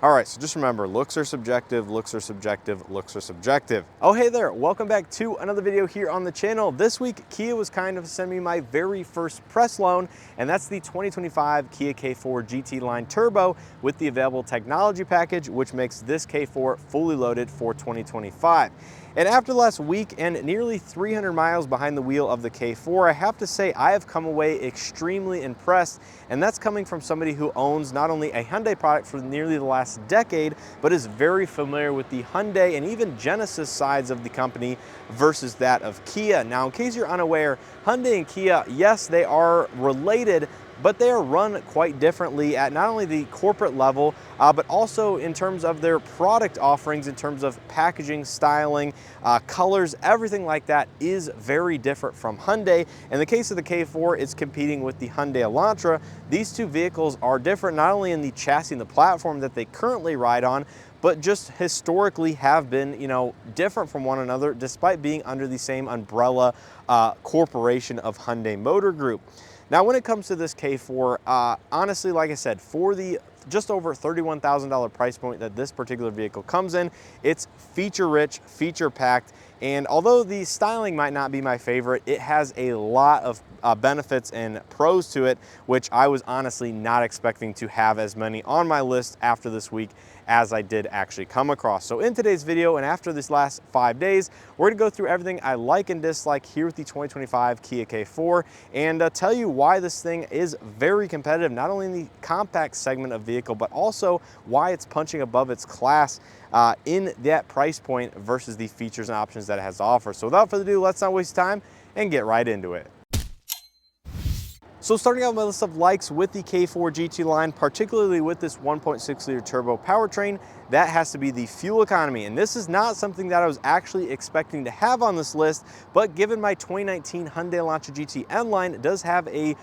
All right, so just remember, looks are subjective, looks are subjective, looks are subjective. Oh, hey there, welcome back to another video here on the channel. This week, Kia was kind of sending me my very first press loan, and that's the 2025 Kia K4 GT Line Turbo with the available technology package, which makes this K4 fully loaded for 2025. And after the last week and nearly 300 miles behind the wheel of the K4, I have to say I have come away extremely impressed, and that's coming from somebody who owns not only a Hyundai product for nearly the last decade, but is very familiar with the Hyundai and even Genesis sides of the company versus that of Kia. Now, in case you're unaware, Hyundai and Kia, yes, they are related, but they are run quite differently at not only the corporate level, but also in terms of their product offerings, in terms of packaging, styling, colors, everything like that is very different from Hyundai. In the case of the K4, it's competing with the Hyundai Elantra. These two vehicles are different not only in the chassis and the platform that they currently ride on, but just historically have been, different from one another despite being under the same umbrella corporation of Hyundai Motor Group. Now, when it comes to this K4, honestly, like I said, for the just over $31,000 price point that this particular vehicle comes in, it's feature-rich, feature-packed, and although the styling might not be my favorite, it has a lot of benefits and pros to it, which I was honestly not expecting to have as many on my list after this week as I did actually come across. So in today's video, and after this last 5 days, we're gonna go through everything I like and dislike here with the 2025 Kia K4 and tell you why this thing is very competitive, not only in the compact segment of vehicle, but also why it's punching above its class in that price point versus the features and options that it has to offer. So without further ado, let's not waste time and get right into it. So starting out my list of likes with the K4 GT line, particularly with this 1.6 liter turbo powertrain, that has to be the fuel economy. And this is not something that I was actually expecting to have on this list, but given my 2019 Hyundai Elantra GT N-Line, it does have a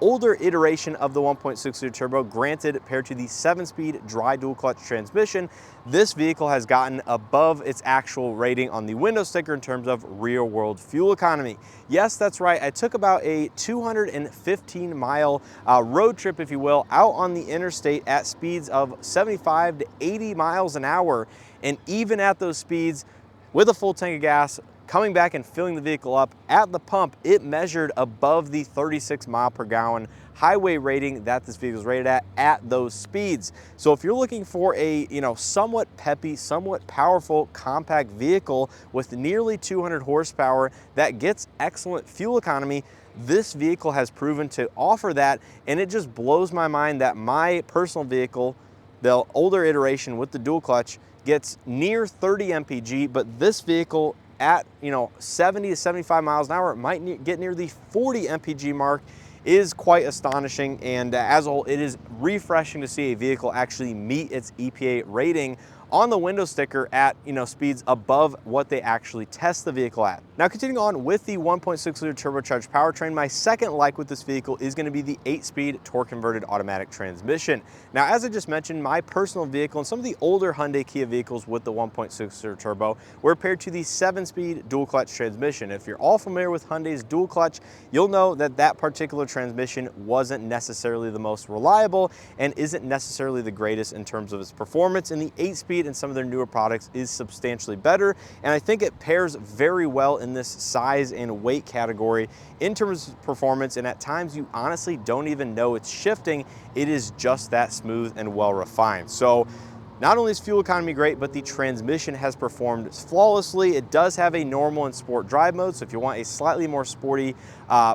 older iteration of the 1.6 liter turbo, granted paired to the 7-speed dry dual clutch transmission. This vehicle has gotten above its actual rating on the window sticker in terms of real world fuel economy. Yes, that's right. I took about a 215-mile road trip, if you will, out on the interstate at speeds of 75 to 80 miles an hour. And even at those speeds, with a full tank of gas, coming back and filling the vehicle up at the pump, it measured above the 36 mile per gallon highway rating that this vehicle is rated at those speeds. So if you're looking for a somewhat peppy, somewhat powerful compact vehicle with nearly 200 horsepower that gets excellent fuel economy, this vehicle has proven to offer that, and it just blows my mind that my personal vehicle, the older iteration with the dual clutch, gets near 30 mpg, but this vehicle at 70 to 75 miles an hour might get near the 40 mpg mark is quite astonishing. And as a whole, it is refreshing to see a vehicle actually meet its EPA rating on the window sticker at speeds above what they actually test the vehicle at. Now, continuing on with the 1.6 liter turbocharged powertrain, my second like with this vehicle is going to be the 8-speed torque converted automatic transmission. Now, as I just mentioned, my personal vehicle and some of the older Hyundai Kia vehicles with the 1.6 liter turbo were paired to the 7-speed dual clutch transmission. If you're all familiar with Hyundai's dual clutch, you'll know that that particular transmission wasn't necessarily the most reliable and isn't necessarily the greatest in terms of its performance, and the 8-speed and some of their newer products is substantially better, and I think it pairs very well in this size and weight category in terms of performance, and at times you honestly don't even know it's shifting. It is just that smooth and well refined. So not only is fuel economy great, but the transmission has performed flawlessly. It does have a normal and sport drive mode, so if you want a slightly more sporty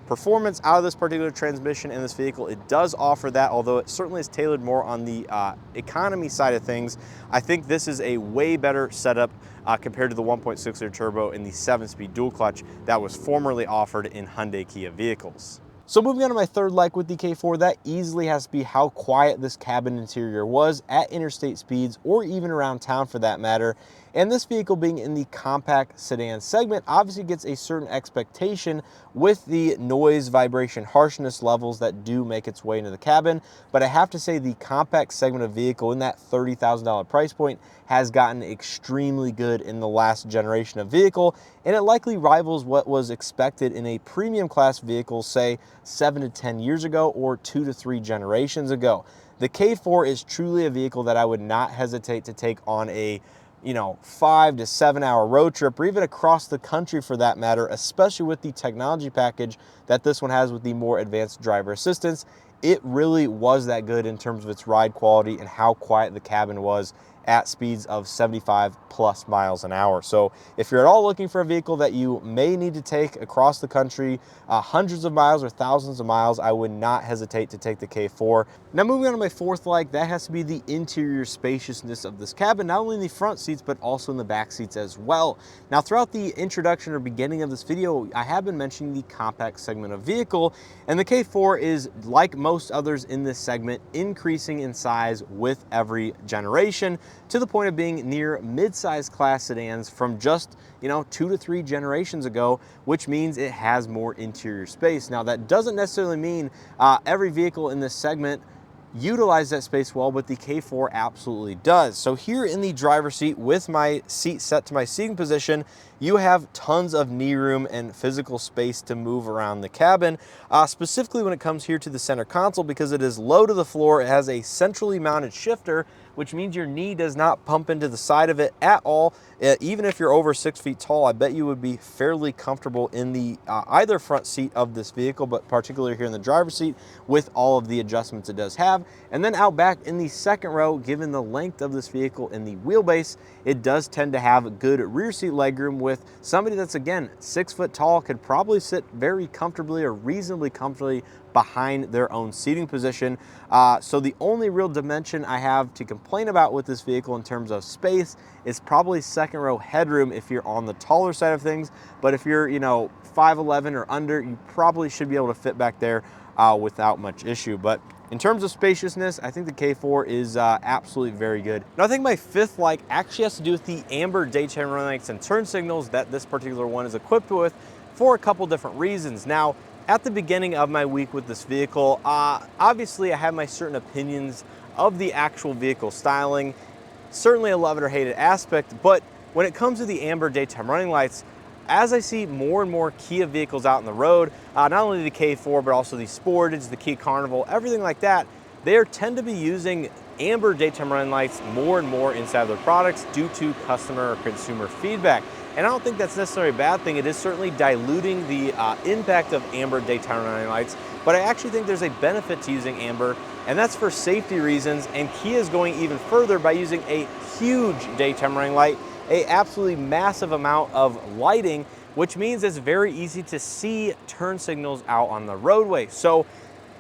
performance out of this particular transmission in this vehicle, it does offer that, although it certainly is tailored more on the economy side of things. I think this is a way better setup compared to the 1.6 liter turbo and the 7-speed dual clutch that was formerly offered in Hyundai Kia vehicles. So moving on to my third like with the K4, that easily has to be how quiet this cabin interior was at interstate speeds or even around town for that matter. And this vehicle being in the compact sedan segment obviously gets a certain expectation with the noise, vibration, harshness levels that do make its way into the cabin. But I have to say the compact segment of vehicle in that $30,000 price point has gotten extremely good in the last generation of vehicle, and it likely rivals what was expected in a premium class vehicle, say 7 to 10 years ago or 2 to 3 generations ago. the K4 is truly a vehicle that I would not hesitate to take on a 5 to 7 hour road trip, or even across the country for that matter, especially with the technology package that this one has with the more advanced driver assistance. It really was that good in terms of its ride quality and how quiet the cabin was at speeds of 75 plus miles an hour. So if you're at all looking for a vehicle that you may need to take across the country, hundreds of miles or thousands of miles, I would not hesitate to take the K4. Now moving on to my fourth like, that has to be the interior spaciousness of this cabin, not only in the front seats, but also in the back seats as well. Now throughout the introduction or beginning of this video, I have been mentioning the compact segment of vehicle, and the K4 is, like most others in this segment, increasing in size with every generation, to the point of being near mid-size class sedans from just 2 to 3 generations ago, which means it has more interior space. Now that doesn't necessarily mean every vehicle in this segment utilize that space well, but the K4 absolutely does. So here in the driver's seat with my seat set to my seating position, you have tons of knee room and physical space to move around the cabin, specifically when it comes here to the center console, because it is low to the floor. It has a centrally mounted shifter, which means your knee does not pump into the side of it at all. Even if you're over 6 feet tall, I bet you would be fairly comfortable in the either front seat of this vehicle, but particularly here in the driver's seat with all of the adjustments it does have. And then out back in the second row, given the length of this vehicle and the wheelbase, it does tend to have good rear seat legroom, with somebody that's, again, 6 foot tall could probably sit very comfortably or reasonably comfortably behind their own seating position. So the only real dimension I have to complain about with this vehicle in terms of space is probably second row headroom if you're on the taller side of things. But if you're 5'11" or under, you probably should be able to fit back there without much issue. But in terms of spaciousness, I think the K4 is absolutely very good. Now I think my fifth like actually has to do with the amber daytime running lights and turn signals that this particular one is equipped with, for a couple different reasons. Now, at the beginning of my week with this vehicle, obviously I have my certain opinions of the actual vehicle styling, certainly a love it or hate it aspect, but when it comes to the amber daytime running lights, as I see more and more Kia vehicles out on the road, not only the K4, but also the Sportage, the Kia Carnival, everything like that, they tend to be using amber daytime running lights more and more inside of their products due to customer or consumer feedback. And I don't think that's necessarily a bad thing. It is certainly diluting the impact of amber daytime running lights, but I actually think there's a benefit to using amber, and that's for safety reasons. And Kia is going even further by using a huge daytime running light, a absolutely massive amount of lighting, which means it's very easy to see turn signals out on the roadway. So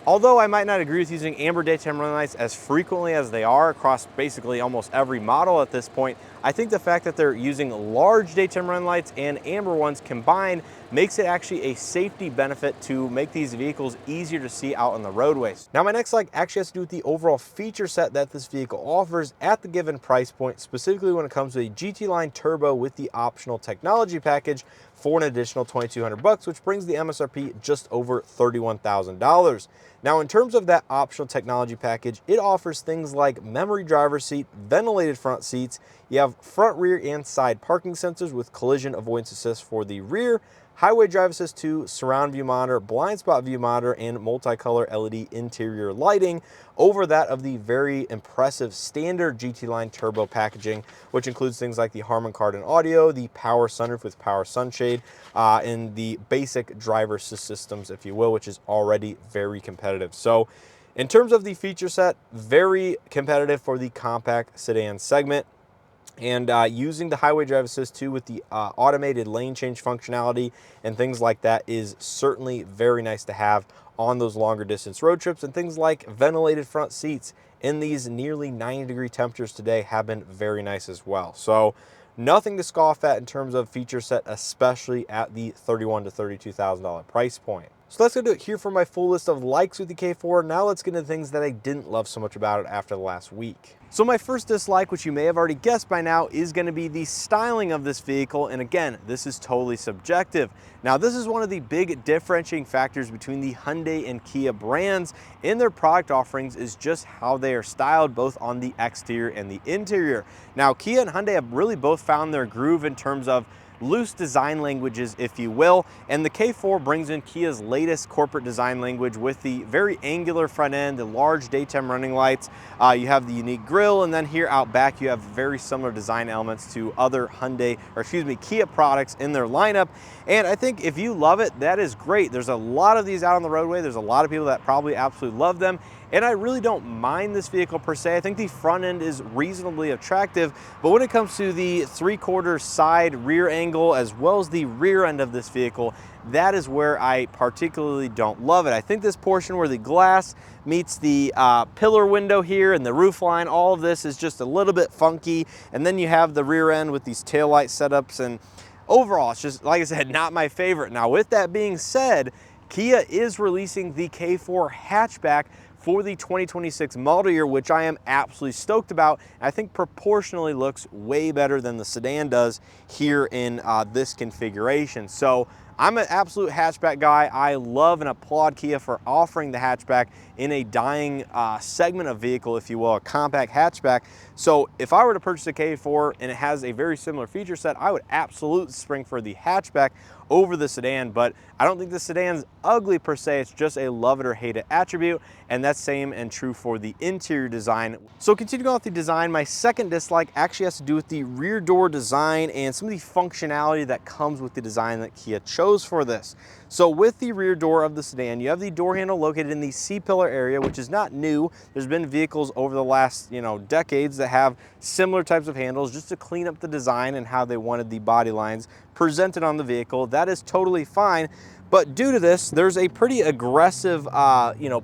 although I might not agree with using amber daytime running lights as frequently as they are across basically almost every model at this point, I think the fact that they're using large daytime running lights and amber ones combined makes it actually a safety benefit to make these vehicles easier to see out on the roadways. Now my next like actually has to do with the overall feature set that this vehicle offers at the given price point, specifically when it comes to a GT Line Turbo with the optional technology package for an additional $2,200, which brings the MSRP just over $31,000. Now, in terms of that optional technology package, it offers things like memory driver's seat, ventilated front seats. You have front, rear, and side parking sensors with collision avoidance assist for the rear, highway drive assist 2, surround view monitor, blind spot view monitor, and multicolor LED interior lighting over that of the very impressive standard GT Line Turbo packaging, which includes things like the Harman Kardon audio, the power sunroof with power sunshade, and the basic driver assist systems, if you will, which is already very competitive. So in terms of the feature set, very competitive for the compact sedan segment. And using the highway drive assist 2 with the automated lane change functionality and things like that is certainly very nice to have on those longer distance road trips. And things like ventilated front seats in these nearly 90-degree temperatures today have been very nice as well. So nothing to scoff at in terms of feature set, especially at the $31,000 to $32,000 price point. So let's go do it here for my full list of likes with the K4. Now let's get into things that I didn't love so much about it after the last week. So my first dislike, which you may have already guessed by now, is going to be the styling of this vehicle. And again, this is totally subjective. Now, this is one of the big differentiating factors between the Hyundai and Kia brands in their product offerings, is just how they are styled both on the exterior and the interior. Now, Kia and Hyundai have really both found their groove in terms of loose design languages, if you will. And the K4 brings in Kia's latest corporate design language with the very angular front end, the large daytime running lights. You have the unique grille, and then here out back you have very similar design elements to other Kia products in their lineup. And I think if you love it, that is great. There's a lot of these out on the roadway. There's a lot of people that probably absolutely love them. And I really don't mind this vehicle per se. I think the front end is reasonably attractive, but when it comes to the 3/4 side rear angle, as well as the rear end of this vehicle, that is where I particularly don't love it. I think this portion where the glass meets the pillar window here and the roof line, all of this is just a little bit funky. And then you have the rear end with these taillight setups, and overall, it's just, like I said, not my favorite. Now, with that being said, Kia is releasing the K4 hatchback for the 2026 model year, which I am absolutely stoked about. I think proportionally looks way better than the sedan does here in this configuration. So I'm an absolute hatchback guy. I love and applaud Kia for offering the hatchback in a dying segment of vehicle, if you will, a compact hatchback. So if I were to purchase a K4 and it has a very similar feature set, I would absolutely spring for the hatchback over the sedan. But I don't think the sedan's ugly per se. It's just a love it or hate it attribute, and that's same and true for the interior design. So continuing on with the design, my second dislike actually has to do with the rear door design and some of the functionality that comes with the design that Kia chose for this. So with the rear door of the sedan, you have the door handle located in the C-pillar area, which is not new. There's been vehicles over the last, decades that have similar types of handles just to clean up the design and how they wanted the body lines presented on the vehicle. That is totally fine. But due to this, there's a pretty aggressive,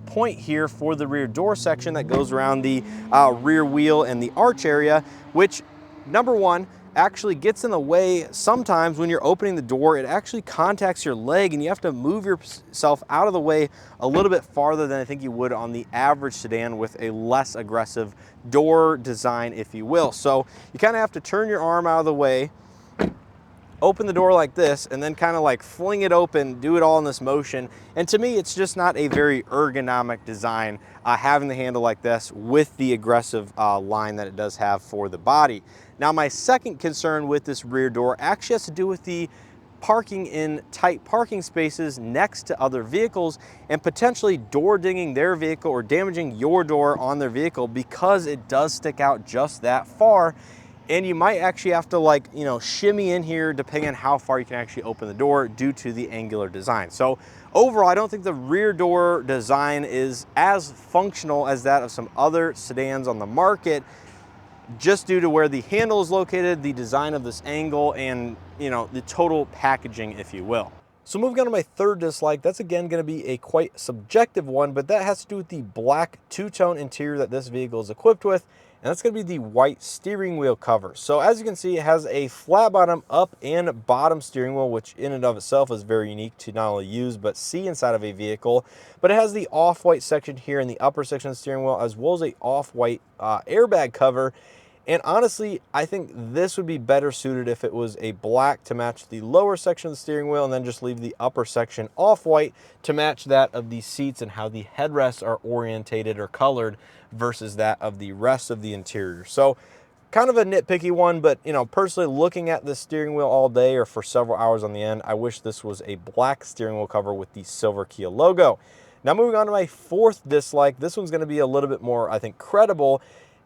point here for the rear door section that goes around the rear wheel and the arch area, which, number one, actually gets in the way. Sometimes when you're opening the door, it actually contacts your leg and you have to move yourself out of the way a little bit farther than I think you would on the average sedan with a less aggressive door design, if you will. So you kind of have to turn your arm out of the way, open the door like this, and then kind of like fling it open, do it all in this motion. And to me, it's just not a very ergonomic design, having the handle like this with the aggressive line that it does have for the body. Now, my second concern with this rear door actually has to do with the parking in tight parking spaces next to other vehicles and potentially door dinging their vehicle or damaging your door on their vehicle because it does stick out just that far. And you might actually have to shimmy in here depending on how far you can actually open the door due to the angular design. So overall, I don't think the rear door design is as functional as that of some other sedans on the market, just due to where the handle is located, the design of this angle, and the total packaging, if you will. So moving on to my third dislike, that's again going to be a quite subjective one, but that has to do with the black two-tone interior that this vehicle is equipped with, and that's going to be the white steering wheel cover. So as you can see, it has a flat bottom up and bottom steering wheel, which in and of itself is very unique to not only use but see inside of a vehicle. But it has the off-white section here in the upper section of the steering wheel, as well as a off-white airbag cover. And honestly, I think this would be better suited if it was a black to match the lower section of the steering wheel, and then just leave the upper section off-white to match that of the seats and how the headrests are orientated or colored versus that of the rest of the interior. So kind of a nitpicky one, but personally looking at the steering wheel all day or for several hours on the end, I wish this was a black steering wheel cover with the silver Kia logo. Now moving on to my fourth dislike, this one's going to be a little bit more, I think, credible.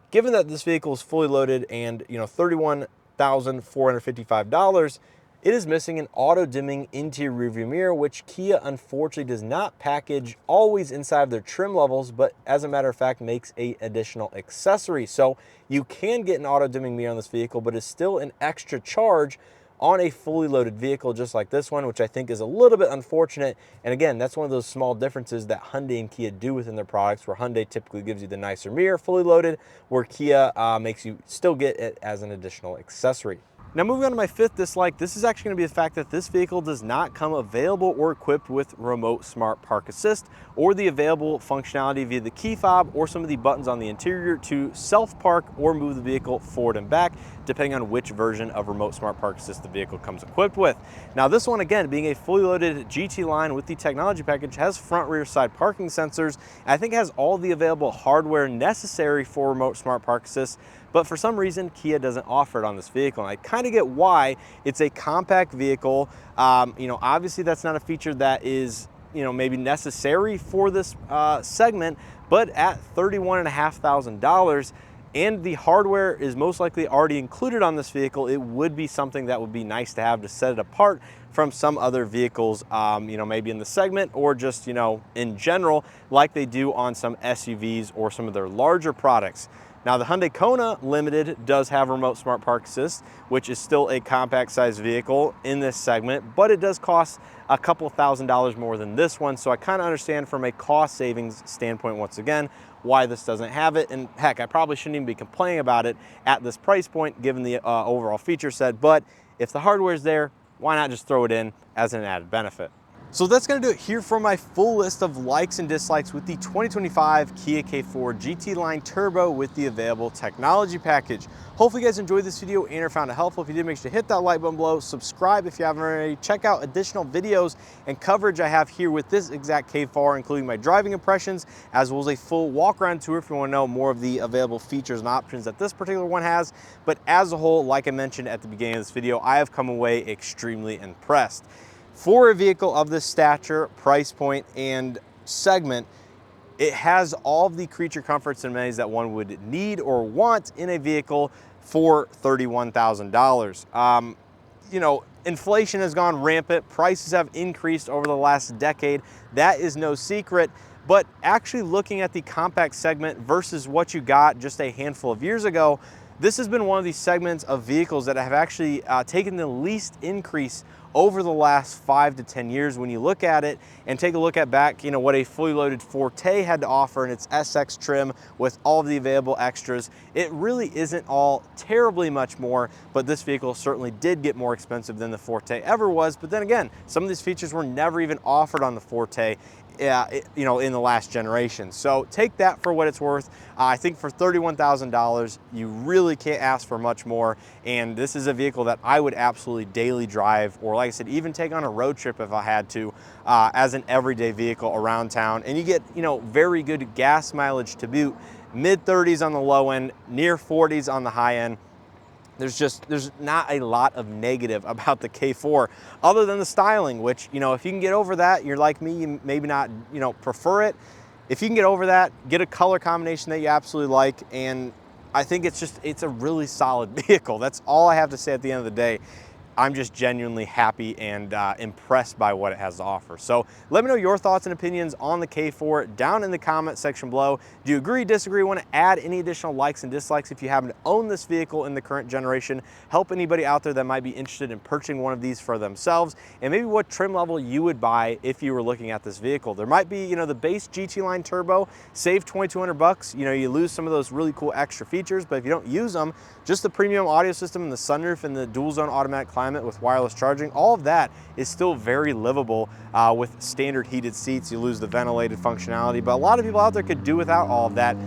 Given that this vehicle is fully loaded and $31,455, it is missing an auto-dimming interior rearview mirror, which Kia unfortunately does not package always inside of their trim levels, but as a matter of fact makes an additional accessory. So you can get an auto-dimming mirror on this vehicle, but it's still an extra charge on a fully loaded vehicle just like this one, which I think is a little bit unfortunate. And again, that's one of those small differences that Hyundai and Kia do within their products, where Hyundai typically gives you the nicer mirror fully loaded, where Kia makes you still get it as an additional accessory. Now moving on to my fifth dislike, this is actually going to be the fact that this vehicle does not come available or equipped with remote smart park assist or the available functionality via the key fob or some of the buttons on the interior to self-park or move the vehicle forward and back, depending on which version of remote smart park assist the vehicle comes equipped with. Now this one, again, being a fully loaded GT line with the technology package, has front rear side parking sensors, and I think has all the available hardware necessary for remote smart park assist, but for some reason, Kia doesn't offer it on this vehicle. And I kind of get why. It's a compact vehicle. Obviously that's not a feature that is, maybe necessary for this segment, but at $31,500, and the hardware is most likely already included on this vehicle, it would be something that would be nice to have to set it apart from some other vehicles, maybe in the segment or just, in general, like they do on some SUVs or some of their larger products. Now, the Hyundai Kona Limited does have remote smart park assist, which is still a compact sized vehicle in this segment, but it does cost a couple $1,000s more than this one. So I kind of understand from a cost savings standpoint, once again, why this doesn't have it. And heck, I probably shouldn't even be complaining about it at this price point, given the overall feature set. But if the hardware's there, why not just throw it in as an added benefit? So that's gonna do it here for my full list of likes and dislikes with the 2025 Kia K4 GT Line Turbo with the available technology package. Hopefully you guys enjoyed this video and or found it helpful. If you did, make sure to hit that like button below, subscribe if you haven't already, check out additional videos and coverage I have here with this exact K4, including my driving impressions, as well as a full walk around tour if you wanna know more of the available features and options that this particular one has. But as a whole, like I mentioned at the beginning of this video, I have come away extremely impressed. For a vehicle of this stature, price point, and segment, it has all of the creature comforts and amenities that one would need or want in a vehicle for $31,000. Inflation has gone rampant. Prices have increased over the last decade. That is no secret. But actually looking at the compact segment versus what you got just a handful of years ago, this has been one of these segments of vehicles that have actually taken the least increase over the last 5 to 10 years when you look at it and take a look at back, what a fully loaded Forte had to offer in its SX trim with all of the available extras. It really isn't all terribly much more, but this vehicle certainly did get more expensive than the Forte ever was. But then again, some of these features were never even offered on the Forte, in the last generation. So take that for what it's worth. I think for $31,000, you really can't ask for much more. And this is a vehicle that I would absolutely daily drive, or like I said, even take on a road trip if I had to, as an everyday vehicle around town. And you get, very good gas mileage to boot, mid 30s on the low end, near 40s on the high end. There's not a lot of negative about the K4 other than the styling, which, if you can get over that, you're like me, you maybe not, prefer it. If you can get over that, get a color combination that you absolutely like. And I think it's a really solid vehicle. That's all I have to say at the end of the day. I'm just genuinely happy and impressed by what it has to offer. So let me know your thoughts and opinions on the K4 down in the comment section below. Do you agree, disagree, want to add any additional likes and dislikes if you happen to own this vehicle in the current generation? Help anybody out there that might be interested in purchasing one of these for themselves, and maybe what trim level you would buy if you were looking at this vehicle. There might be, the base GT Line Turbo, save $2,200. You lose some of those really cool extra features, but if you don't use them, just the premium audio system and the sunroof and the dual zone automatic climate with wireless charging, all of that is still very livable with standard heated seats. You lose the ventilated functionality, but a lot of people out there could do without all of that.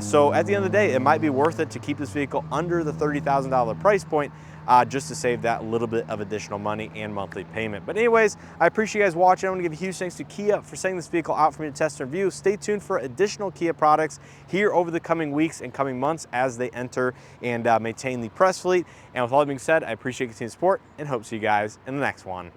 So at the end of the day, it might be worth it to keep this vehicle under the $30,000 price point, just to save that little bit of additional money and monthly payment. But anyways, I appreciate you guys watching. I want to give a huge thanks to Kia for sending this vehicle out for me to test and review. Stay tuned for additional Kia products here over the coming weeks and coming months as they enter and maintain the press fleet. And with all that being said, I appreciate your continued support and hope to see you guys in the next one.